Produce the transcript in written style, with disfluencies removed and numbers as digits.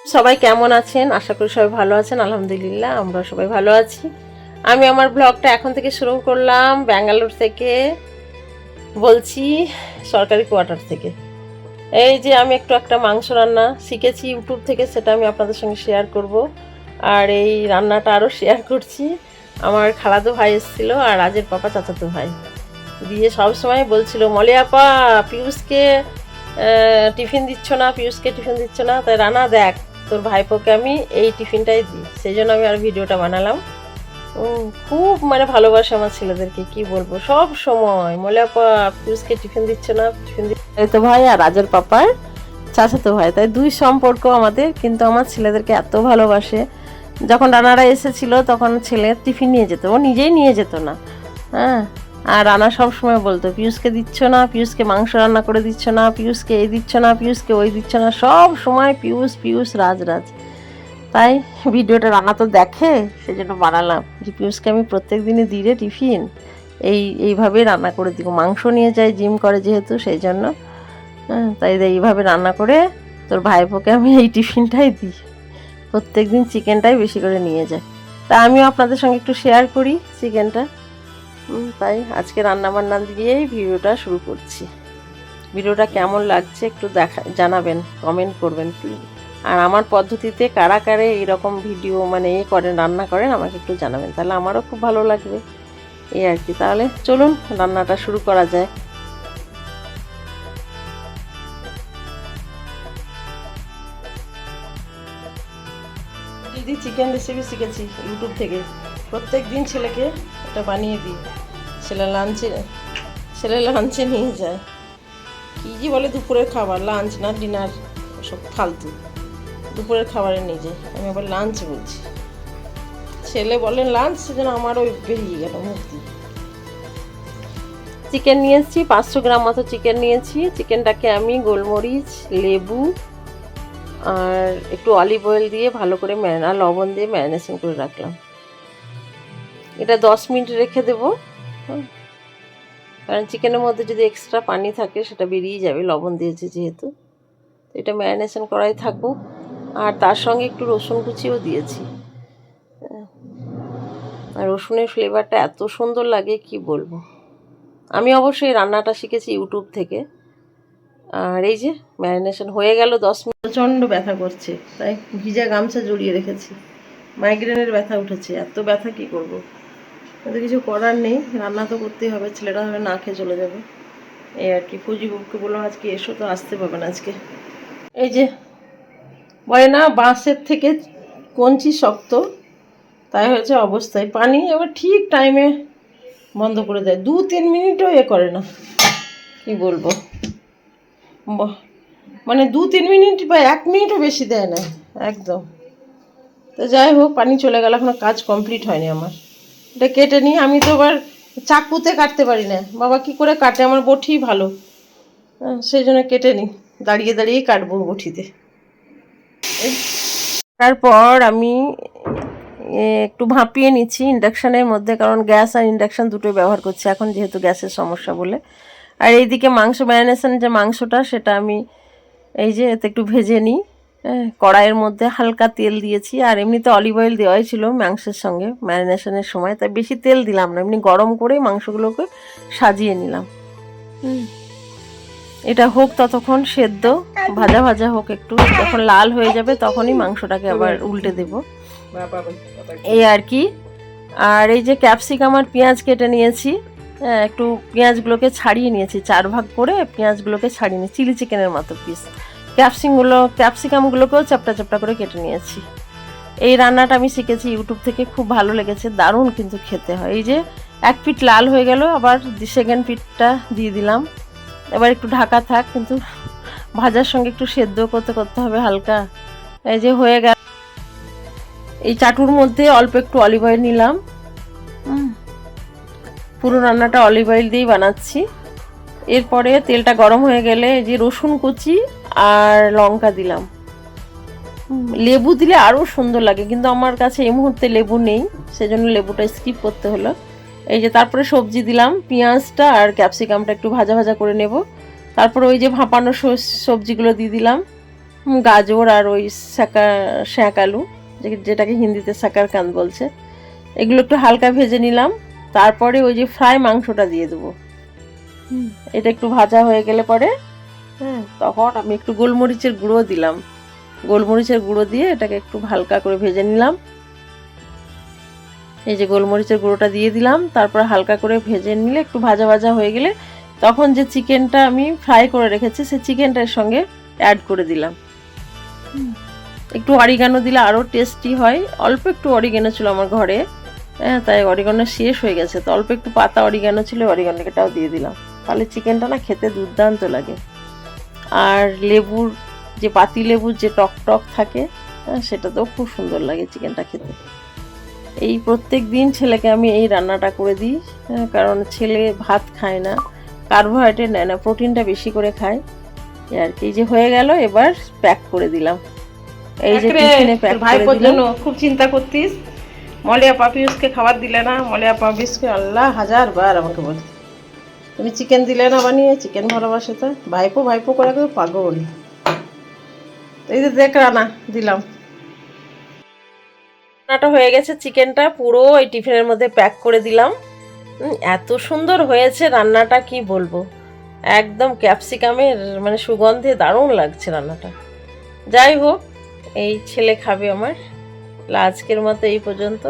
সবাই কেমন আছেন? আশা করি সবাই ভালো আছেন। আলহামদুলিল্লাহ আমরা সবাই ভালো আছি। আমি আমার ব্লগটা এখন থেকে শুরু করলাম ব্যাঙ্গালোর থেকে, বলছি সরকারি কোয়ার্টার থেকে। এই যে আমি একটা মাংস রান্না শিখেছি ইউটিউব থেকে, সেটা আমি আপনাদের সঙ্গে শেয়ার করব। আর এই রান্নাটা আরও শেয়ার করছি। আমার খালাতো ভাই এসেছিলো আর রাজের পাপা চাচাতো ভাই দিয়ে সবসময় বলছিল, মলি আপা পিয়ুষকে টিফিন দিচ্ছ না, পিয়ুষকে টিফিন দিচ্ছ না, তাই রান্না দেখ তোর ভাইপোকে আমি এই টিফিনটাই দিই। সেই জন্য আমি আর ভিডিওটা বানালাম। খুব ভালোবাসে আমার ছেলেদেরকে, কি বলবো, সব সময় মলি আপা পিয়ুষকে টিফিন দিচ্ছ না, টিফিন তো ভাই আর রাজের পাপার চাচাতো ভাই, তাই দুই সম্পর্ক আমাদের। কিন্তু আমার ছেলেদেরকে এত ভালোবাসে। যখন রানারা এসেছিল তখন ছেলে টিফিন নিয়ে যেত, ও নিজেই নিয়ে যেত না। হ্যাঁ, আর রানা সবসময় বলতো পিয়ুষকে দিচ্ছ না, পিয়ুষকে মাংস রান্না করে দিচ্ছ না, পিয়ুষকে এই দিচ্ছ না, পিয়ুষকে ওই দিচ্ছ না, সব সময় পিয়ুষ পিয়ুষ রাজ রাজ। তাই ভিডিওটা রান্না তো দেখে, সেই জন্য বানালাম যে পিয়ুষকে আমি প্রত্যেক দিনই দিই রে টিফিন, এইভাবেই রান্না করে দিব। মাংস নিয়ে যায় জিম করে যেহেতু, সেই জন্য তাই এইভাবে রান্না করে তোর ভাইপোকে আমি এই টিফিনটাই দিই। প্রত্যেক দিন চিকেনটাই বেশি করে নিয়ে যায়। তা আমিও আপনাদের সঙ্গে একটু শেয়ার করি চিকেনটা। তাই আজকে রান্নাবান্না দিয়েই ভিডিওটা শুরু করছি। ভিডিওটা কেমন লাগছে একটু জানাবেন, কমেন্ট করবেন প্লিজ। আর আমার পদ্ধতিতে কারা কারে এরকম ভিডিও করেন, রান্না করেন, আমাকে একটু জানাবেন, তাহলে আমারও খুব ভালো লাগবে। এই আর কি। তাহলে চলুন রান্নাটা শুরু করা যায়। দিদি চিকেন রেসিপি শিখেছি ইউটিউব থেকে। প্রত্যেক দিন ছেলেকে এটা বানিয়ে দিই। ছেলে লাঞ্চে নিয়ে যায়। কী যে বলে দুপুরের খাবার, লাঞ্চ না ডিনার, সব ফালতু। দুপুরের খাবারে নিয়ে যায়, আমি আবার লাঞ্চ বলছি। ছেলে বলেন লাঞ্চ, সেজন্য আমারও বেরিয়ে গেল মুখ দিয়ে। চিকেন নিয়েছি 500 গ্রাম মতো চিকেন নিয়েছি। চিকেনটাকে আমি গোলমরিচ, লেবু আর একটু অলিভ অয়েল দিয়ে ভালো করে লবণ দিয়ে ম্যারিনেশন করে রাখলাম। এটা 10 মিনিট রেখে দেবো, কারণ চিকেনের মধ্যে যদি এক্সট্রা পানি থাকে সেটা বেরিয়ে যাবে, লবণ দিয়েছি যেহেতু। তো এটা ম্যারিনেশন করাই থাকুক। আর তার সঙ্গে একটু রসুন কুচিও দিয়েছি। আর রসুনের ফ্লেভারটা এত সুন্দর লাগে কি বলবো। আমি অবশ্যই রান্নাটা শিখেছি ইউটিউব থেকে। আর এই যে ম্যারিনেশন হয়ে গেল 10 মিনিট। প্রচণ্ড ব্যথা করছে, তাই ভিজা গামছা জড়িয়ে রেখেছি। মাইগ্রেনের ব্যথা উঠেছে, এত ব্যথা কি করব। তো কিছু করার নেই, রান্না তো করতেই হবে, ছেলেটা হবে না খেয়ে চলে যাবে। এই আর কি। ফুজিবুবকে বললাম আজকে এসো, তো আসতে পারবে না আজকে। এই যে বলে না বাঁশের থেকে কঞ্চি শক্ত, তাই হয়েছে অবস্থায়। পানি এবার ঠিক টাইমে বন্ধ করে দেয়, 2-3 মিনিটও করে না, কি বলবো। 2-3 মিনিট বা 1 মিনিটও বেশি দেয় না একদম। তো যাই হোক, পানি চলে গেল, এখনো কাজ কমপ্লিট হয়নি আমার। এটা কেটে নিই। আমি তো আবার চাকুতে কাটতে পারি না, বাবা কি করে কাটে, আমার বটি ভালো, সেই জন্য কেটে নিই, দাঁড়িয়ে দাঁড়িয়েই কাটবো বটিতে। তারপর আমি একটু ভাপিয়ে নিচ্ছি ইন্ডাকশানের মধ্যে, কারণ গ্যাস আর ইন্ডাকশান দুটোই ব্যবহার করছি এখন, যেহেতু গ্যাসের সমস্যা বলে। আর এইদিকে মাংস ম্যারিনেশন যে মাংসটা, সেটা আমি এই যে এতে একটু ভেজে নিই। কড়াইয়ের মধ্যে হালকা তেল দিয়েছি, আর এমনিতে অলিভ অয়েল দেওয়াই ছিল মাংসের সঙ্গে ম্যারিনেশনের সময়, তাই বেশি তেল দিলাম না, এমনি গরম করেই মাংসগুলোকে সাজিয়ে নিলাম। এটা হোক ততক্ষণ সেদ্ধ, ভাজা ভাজা হোক একটু, যখন লাল হয়ে যাবে তখনই মাংসটাকে আবার উল্টে দেব, এই আর কি। আর এই যে ক্যাপসিকাম আর পেঁয়াজ কেটে নিয়েছি, একটু পেঁয়াজগুলোকে ছাড়িয়ে নিয়েছি, 4 ভাগ করে পেঁয়াজগুলোকে ছাড়িয়ে নিয়েছি, চিলি চিকেনের মতো পিস। ক্যাপসিকামগুলোকেও চ্যাপটা চ্যাপটা করে কেটে নিয়েছি। এই রান্নাটা আমি শিখেছি ইউটিউব থেকে, খুব ভালো লেগেছে, দারুণ কিন্তু খেতে হয়। এই যে 1 পিঠ লাল হয়ে গেল, আবার সেকেন্ড পিঠটা দিয়ে দিলাম। এবার একটু ঢাকা থাক, কিন্তু ভাজার সঙ্গে একটু সেদ্ধ করতে হবে হালকা। এই যে হয়ে গেল। এই চাটুর মধ্যে অল্প একটু অলিভ অয়েল নিলাম। পুরো রান্নাটা অলিভ অয়েল দিয়েই বানাচ্ছি। এরপরে তেলটা গরম হয়ে গেলে এই যে রসুন কুচি আর লঙ্কা দিলাম। লেবু দিলে আরও সুন্দর লাগে, কিন্তু আমার কাছে এই মুহূর্তে লেবু নেই, সেজন্য লেবুটা স্কিপ করতে হলো। এই যে তারপরে সবজি দিলাম, পেঁয়াজটা আর ক্যাপসিকামটা একটু ভাজা ভাজা করে নেব। তারপরে ওই যে ভাপানো সবজিগুলো দিয়ে দিলাম। গাজর আর ওই শ্যাকালু, যেটাকে হিন্দিতে সাকারকান্দ বলছে, এগুলো একটু হালকা ভেজে নিলাম। তারপরে ওই যে ফ্রাই মাংসটা দিয়ে দেবো। এটা একটু ভাজা হয়ে গেলে পরে তখন আমি একটু গোলমরিচের গুঁড়ো দিলাম। গোলমরিচের গুঁড়ো দিয়ে এটাকে একটু হালকা করে ভেজে নিলাম। এই যে গোলমরিচের গুঁড়োটা দিয়ে দিলাম, তারপর হালকা করে ভেজে নিলে একটু ভাজা ভাজা হয়ে গেলে তখন যে চিকেনটা আমি ফ্রাই করে রেখেছি সেই চিকেনটার সঙ্গে অ্যাড করে দিলাম। একটু অরিগানো দিলে আরও টেস্টি হয়। অল্প একটু অরিগানো ছিল আমার ঘরে, তাই অরিগানো শেষ হয়ে গেছে, তো অল্প একটু পাতা অরিগানো ছিল, অরিগানোটাও দিয়ে দিলাম। তাহলে চিকেনটা না খেতে দুর্দান্ত লাগে। আর লেবুর যে পাতি লেবুর যে টক টক থাকে, সেটা তো খুব সুন্দর লাগে চিকেনটা খেতে। এই প্রত্যেক দিন ছেলেকে আমি এই রান্নাটা করে দিই, কারণ ছেলে ভাত খায় না, কার্বোহাইড্রেট নেয় না, প্রোটিনটা বেশি করে খায় আর কি। যে হয়ে গেল, এবার প্যাক করে দিলাম। এই যে টিফিনে প্যাক করে দিলাম। খুব চিন্তা করতিস, মলিয়া পাপিউসকে খাবার দিলে না, মলিয়া পাপিউসকে আল্লাহ হাজারবার আমাকে বলে তুমি চিকেন দিলে না বানিয়ে, চিকেন ভালোবাসে তো, ভাইপো ভাইপো করে পাগল। এই যে দেখ রান্না দিলাম, রান্নাটা হয়ে গেছে, চিকেনটা পুরো এই টিফিনের মধ্যে প্যাক করে দিলাম। এত সুন্দর হয়েছে রান্নাটা, কি বলবো, একদম ক্যাপসিকামের মানে সুগন্ধে দারুণ লাগছে রান্নাটা। যাই হোক, এই ছেলে খাবে আমার। আজকের মতো এই পর্যন্ত।